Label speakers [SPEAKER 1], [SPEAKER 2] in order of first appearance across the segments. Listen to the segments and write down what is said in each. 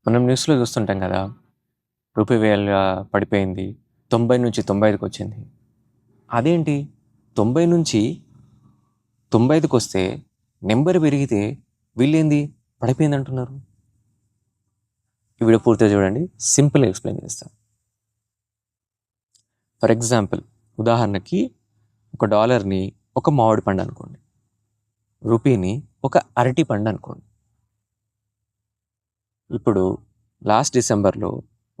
[SPEAKER 1] మనం న్యూస్లో చూస్తుంటాం కదా, రూపాయి వేల పడిపోయింది, 90 నుంచి 95కి వచ్చింది. అదేంటి 90 నుంచి 95కి వస్తే నెంబర్ పెరిగితే వీళ్ళేంది పడిపోయింది అంటున్నారు? ఈ వీడియో పూర్తిగా చూడండి, సింపుల్గా ఎక్స్ప్లెయిన్ చేస్తాను. ఫర్ ఎగ్జాంపుల్, ఉదాహరణకి ఒక డాలర్ని ఒక మామిడి పండు అనుకోండి, రూపీని ఒక అరటి పండు అనుకోండి. ఇప్పుడు లాస్ట్ డిసెంబర్లో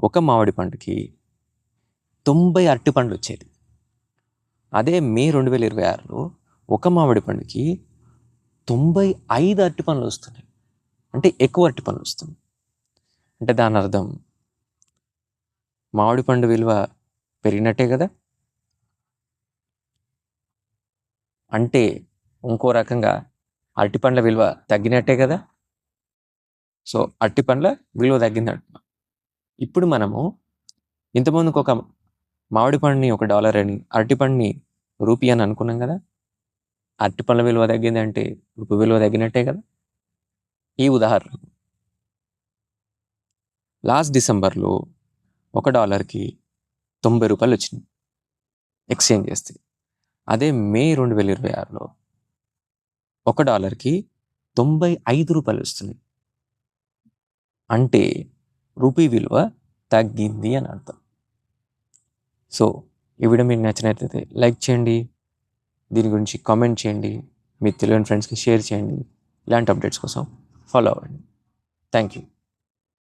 [SPEAKER 1] ఒక మామిడి పండుకి 90 అరటి పండ్లు వచ్చేది. అదే మే 2026లో ఒక మామిడి పండుకి 95 అరటి పండ్లు వస్తున్నాయి. అంటే ఎక్కువ అరటి పండ్లు వస్తున్నాయి. అంటే దాని అర్థం మామిడి పండు విలువ పెరిగినట్టే కదా. అంటే ఇంకో రకంగా అరటి పండ్ల విలువ తగ్గినట్టే కదా. సో అరటి పండ్ల విలువ తగ్గిందంట. ఇప్పుడు మనము ఇంతకుముందుకు ఒక మామిడి పండుని ఒక డాలర్ అని, అరటి పండుని రూపీ అని అనుకున్నాం కదా. అరటి పండ్ల విలువ తగ్గింది అంటే రూపీ విలువ తగ్గినట్టే కదా. ఈ ఉదాహరణ లాస్ట్ డిసెంబర్లో ఒక డాలర్కి 90 రూపాయలు వచ్చినాయి ఎక్స్చేంజ్ చేస్తే. అదే మే 2026లో ఒక డాలర్కి 95 రూపాయలు వస్తున్నాయి. అంటే రూపీ విలువ తగ్గింది అని అర్థం. సో ఈ వీడియో మీకు నచ్చినట్లయితే లైక్ చేయండి, దీని గురించి కామెంట్ చేయండి, మీ తెలియని ఫ్రెండ్స్కి షేర్ చేయండి. ఇలాంటి అప్డేట్స్ కోసం ఫాలో అవ్వండి. Thank you.